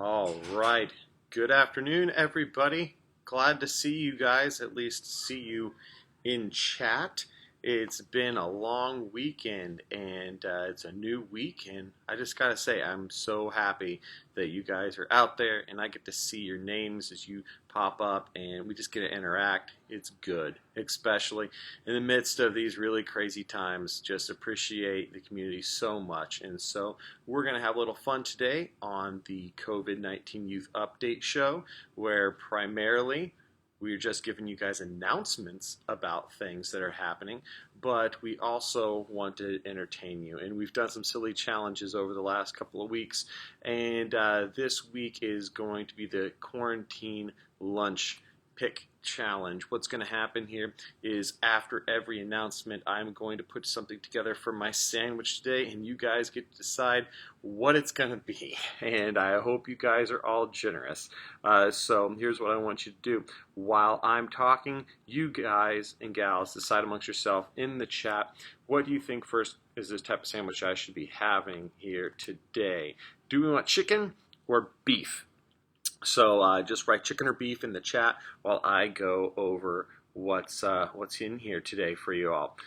All right. Good afternoon, everybody. Glad to see you guys, at least see you in chat. It's been a long weekend and it's a new week, and I just gotta say, I'm so happy that you guys are out there and I get to see your names as you pop up and we just get to interact. It's good, especially in the midst of these really crazy times. Just appreciate the community so much. And so we're going to have a little fun today on the COVID-19 Youth Update Show, where primarily we're just giving you guys announcements about things that are happening, but we also want to entertain you. And we've done some silly challenges over the last couple of weeks, and this week is going to be the quarantine lunch pick challenge. What's going to happen here is after every announcement, I'm going to put something together for my sandwich today, and you guys get to decide what it's going to be. And I hope you guys are all generous. So here's what I want you to do. While I'm talking, you guys and gals decide amongst yourself in the chat, what do you think first is this type of sandwich I should be having here today? Do we want chicken or beef? So just write chicken or beef in the chat while I go over what's in here today for you all.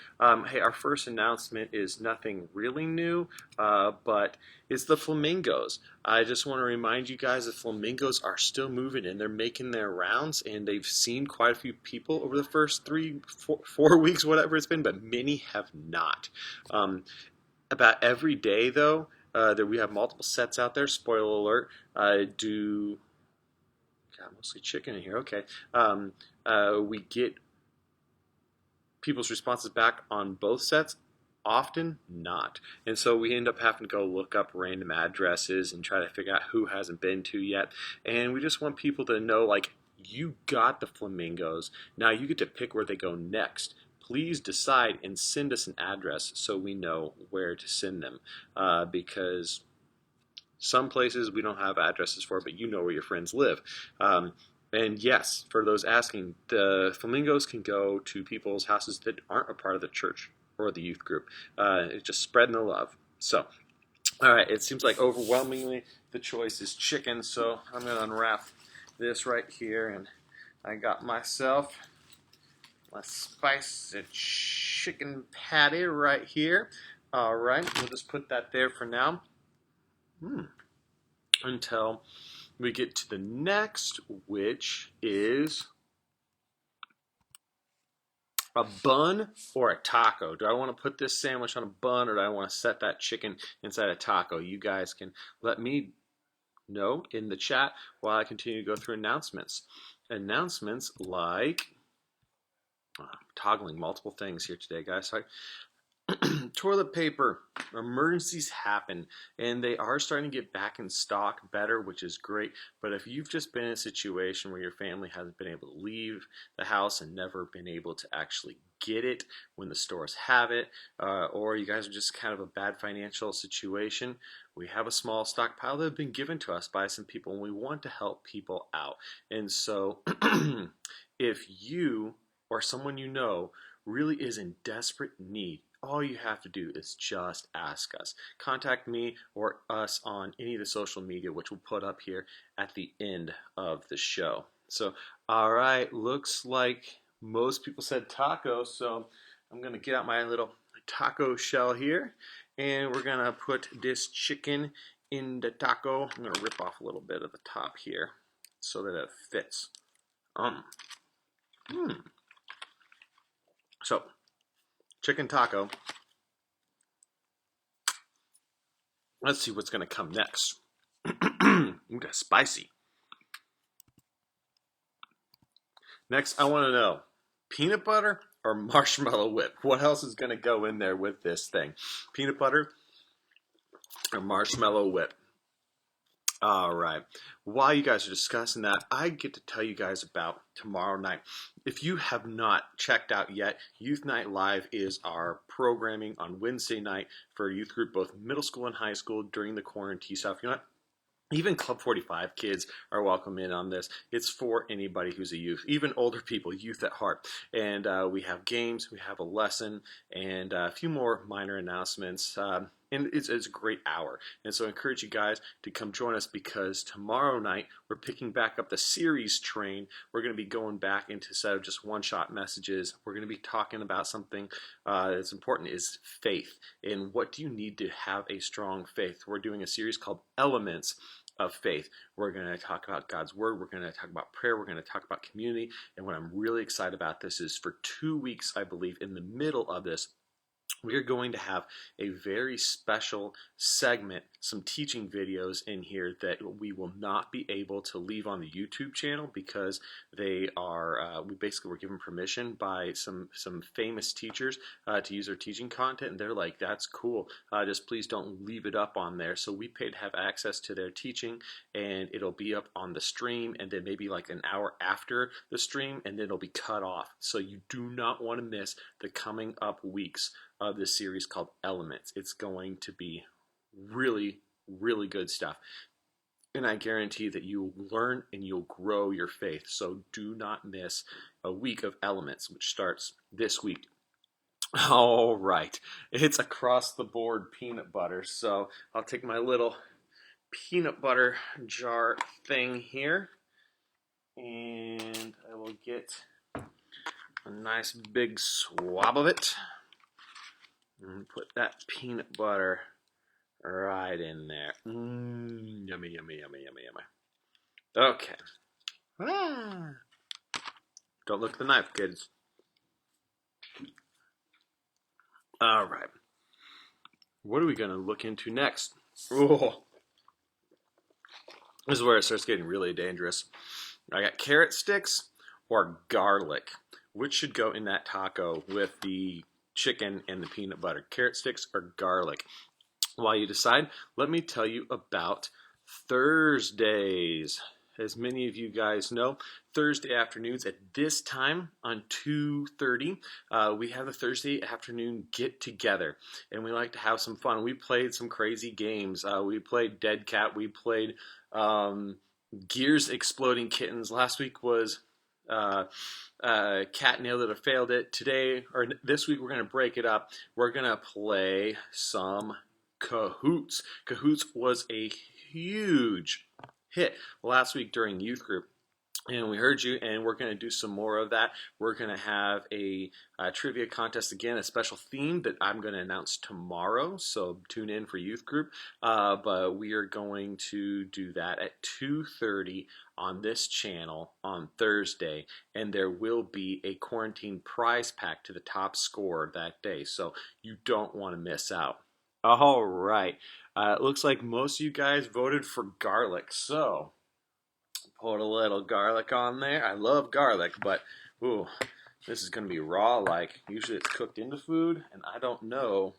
Hey, our first announcement is nothing really new, but it's the flamingos. I just want to remind you guys that flamingos are still moving and they're making their rounds, and they've seen quite a few people over the first 4 weeks, whatever it's been, but many have not. About every day, though, that we have multiple sets out there. Spoiler alert, mostly chicken in here. Okay. We get people's responses back on both sets. Often not. And so we end up having to go look up random addresses and try to figure out who hasn't been to yet. And we just want people to know, like, you got the flamingos. Now you get to pick where they go next. Please decide and send us an address so we know where to send them. Because some places we don't have addresses for, but you know where your friends live. And yes, for those asking, the flamingos can go to people's houses that aren't a part of the church or the youth group. It's just spreading the love. So, all right, it seems like overwhelmingly the choice is chicken, so I'm going to unwrap this right here, and I got myself my spicy chicken patty right here. All right, we'll just put that there for now. Until we get to the next, which is a bun or a taco. Do I want to put this sandwich on a bun, or do I want to set that chicken inside a taco? You guys can let me know in the chat while I continue to go through announcements. Announcements like toggling multiple things here today, guys. Sorry. Toilet paper. Emergencies happen, and they are starting to get back in stock better, which is great. But if you've just been in a situation where your family hasn't been able to leave the house and never been able to actually get it when the stores have it, or you guys are just kind of a bad financial situation, we have a small stockpile that have been given to us by some people, and we want to help people out. And so if you or someone you know really is in desperate need, all you have to do is just ask us. Contact me or us on any of the social media, which we'll put up here at the end of the show. So, all right, looks like most people said taco, so I'm going to get out my little taco shell here, and we're going to put this chicken in the taco. I'm going to rip off a little bit of the top here so that it fits. So, chicken taco. Let's see what's going to come next. Okay, spicy. Next, I want to know, peanut butter or marshmallow whip? What else is going to go in there with this thing? Peanut butter or marshmallow whip? All right. While you guys are discussing that, I get to tell you guys about tomorrow night. If you have not checked out yet, Youth Night Live is our programming on Wednesday night for a youth group, both middle school and high school, during the quarantine stuff. You know what? Even Club 45 kids are welcome in on this. It's for anybody who's a youth, even older people, youth at heart. And we have games, we have a lesson, and a few more minor announcements. And it's a great hour. And so I encourage you guys to come join us, because tomorrow night we're picking back up the series train. We're going to be going back into, instead of just one-shot messages, we're going to be talking about something that's important, is faith. And what do you need to have a strong faith? We're doing a series called Elements of Faith. We're going to talk about God's Word. We're going to talk about prayer. We're going to talk about community. And what I'm really excited about this is, for 2 weeks, I believe, in the middle of this, we are going to have a very special segment, some teaching videos in here that we will not be able to leave on the YouTube channel, because they are, we basically were given permission by some famous teachers to use their teaching content, and they're like, that's cool, just please don't leave it up on there. So we paid to have access to their teaching, and it'll be up on the stream, and then maybe like an hour after the stream, and then it'll be cut off. So you do not want to miss the coming up weeks of this series called Elements. It's going to be really, really good stuff. And I guarantee that you'll learn and you'll grow your faith. So do not miss a week of Elements, which starts this week. All right. It's across the board peanut butter. So I'll take my little peanut butter jar thing here, and I will get a nice big swab of it. And put that peanut butter right in there. Yummy, yummy, yummy, yummy, yummy. Okay. Don't look at the knife, kids. All right. What are we going to look into next? Oh, this is where it starts getting really dangerous. I got carrot sticks or garlic. Which should go in that taco with the chicken and the peanut butter? Carrot sticks or garlic? While you decide, let me tell you about Thursdays. As many of you guys know, Thursday afternoons at this time on 2:30, we have a Thursday afternoon get together, and we like to have some fun. We played some crazy games. We played Dead Cat. We played Gears Exploding Kittens. Last week was Cat Nailed It or Failed It. Today, or this week, we're going to break it up. We're going to play some Cahoots. Cahoots was a huge hit last week during youth group, and we heard you, and we're going to do some more of that. We're going to have a trivia contest again, a special theme that I'm going to announce tomorrow, so tune in for youth group. But we are going to do that at 2:30 on this channel on Thursday, and there will be a quarantine prize pack to the top scorer that day, so you don't want to miss out. All right. It looks like most of you guys voted for garlic, so put a little garlic on there. I love garlic, but ooh, this is going to be raw. Like, usually it's cooked into food, and I don't know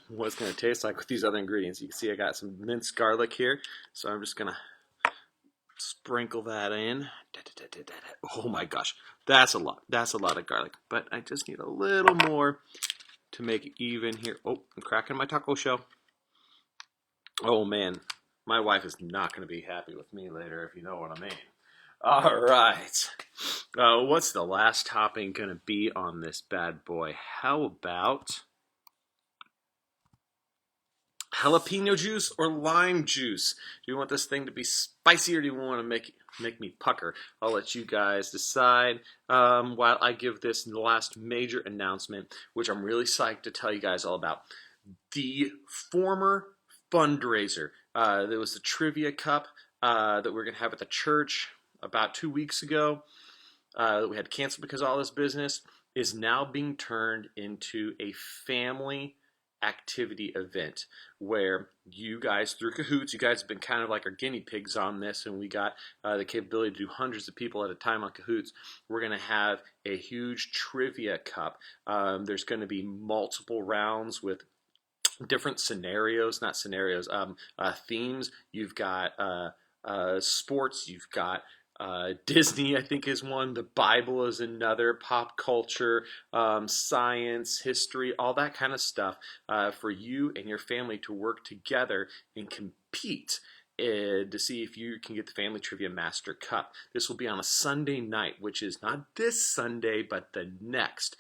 what it's going to taste like with these other ingredients. You can see I got some minced garlic here, so I'm just going to sprinkle that in. Oh my gosh, that's a lot. That's a lot of garlic, but I just need a little more to make it even here. Oh, I'm cracking my taco shell. Oh man, my wife is not going to be happy with me later, if you know what I mean. All right. What's the last topping going to be on this bad boy? How about jalapeno juice or lime juice? Do you want this thing to be spicy, or do you want to make me pucker? I'll let you guys decide while I give this last major announcement, which I'm really psyched to tell you guys all about. The former fundraiser. There was the trivia cup that we're going to have at the church about 2 weeks ago that we had canceled because of all this business, is now being turned into a family activity event where you guys, through Cahoots, you guys have been kind of like our guinea pigs on this, and we got the capability to do hundreds of people at a time on Cahoots. We're going to have a huge trivia cup. There's going to be multiple rounds with different scenarios, not scenarios, themes. You've got sports, you've got Disney, I think, is one. The Bible is another. Pop culture, science, history, all that kind of stuff for you and your family to work together and compete to see if you can get the Family Trivia Master Cup. This will be on a Sunday night, which is not this Sunday, but the next.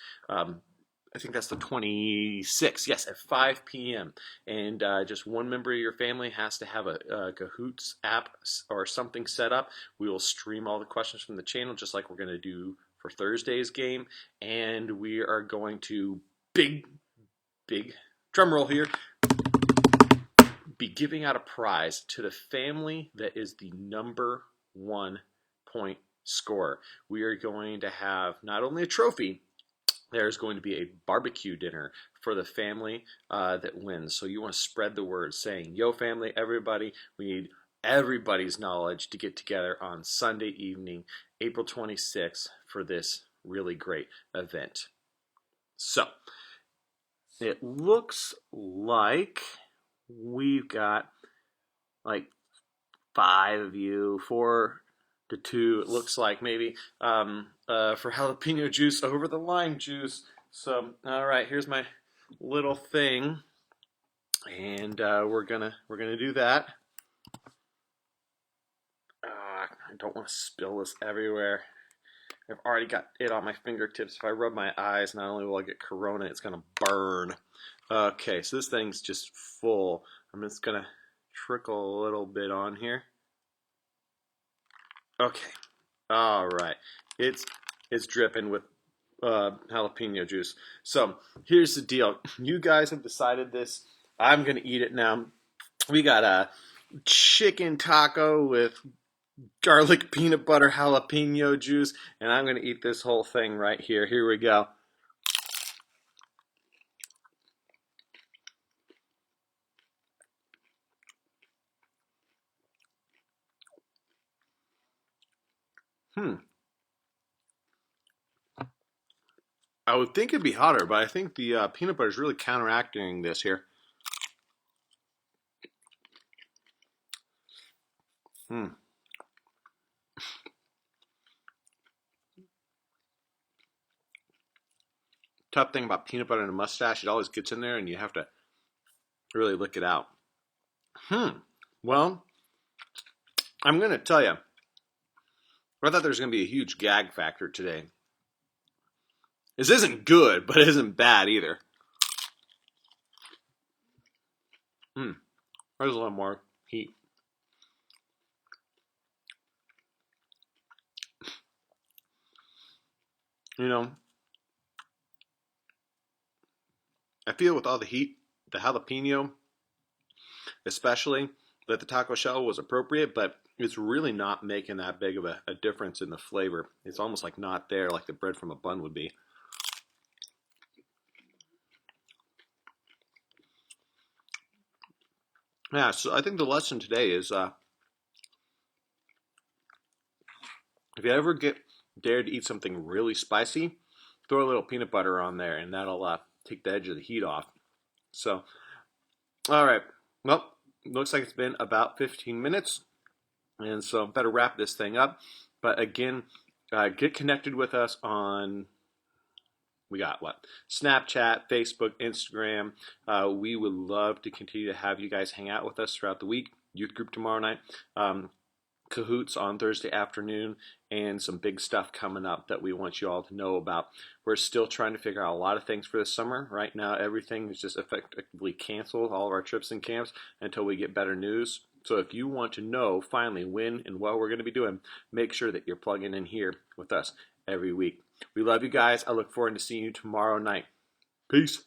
I think that's the 26th. Yes, at 5 p.m. And just one member of your family has to have a Cahoots app or something set up. We will stream all the questions from the channel, just like we're going to do for Thursday's game. And we are going to big drum roll here, be giving out a prize to the family that is the number 1 point scorer. We are going to have not only a trophy, there's going to be a barbecue dinner for the family that wins. So you want to spread the word saying, yo family, everybody, we need everybody's knowledge to get together on Sunday evening, April 26th for this really great event. So it looks like we've got like 5 of you, 4 to 2, it looks like maybe, for jalapeno juice over the lime juice. So, all right, here's my little thing, and we're gonna do that. I don't want to spill this everywhere. I've already got it on my fingertips. If I rub my eyes, not only will I get corona, it's gonna burn. Okay, so this thing's just full. I'm just gonna trickle a little bit on here. Okay, all right, it's dripping with jalapeno juice. So here's the deal. You guys have decided this. I'm gonna eat it now. We got a chicken taco with garlic peanut butter jalapeno juice, and I'm gonna eat this whole thing right here. Here we go. I would think it'd be hotter, but I think the peanut butter is really counteracting this here. Tough thing about peanut butter and a mustache, it always gets in there and you have to really lick it out. Well, I'm going to tell you, I thought there was going to be a huge gag factor today. This isn't good, but it isn't bad either. There's a little more heat. You know, I feel with all the heat, the jalapeno, especially, that the taco shell was appropriate, but it's really not making that big of a difference in the flavor. It's almost like not there, like the bread from a bun would be. Yeah, so I think the lesson today is if you ever dare to eat something really spicy, throw a little peanut butter on there, and that'll take the edge of the heat off. So, all right. Well, looks like it's been about 15 minutes, and so better wrap this thing up. But again, get connected with us on, we got what? Snapchat, Facebook, Instagram. We would love to continue to have you guys hang out with us throughout the week. Youth group tomorrow night. Cahoots on Thursday afternoon, and some big stuff coming up that we want you all to know about. We're still trying to figure out a lot of things for this summer. Right now, everything is just effectively canceled, all of our trips and camps, until we get better news. So if you want to know finally when and what we're going to be doing, make sure that you're plugging in here with us every week. We love you guys. I look forward to seeing you tomorrow night. Peace.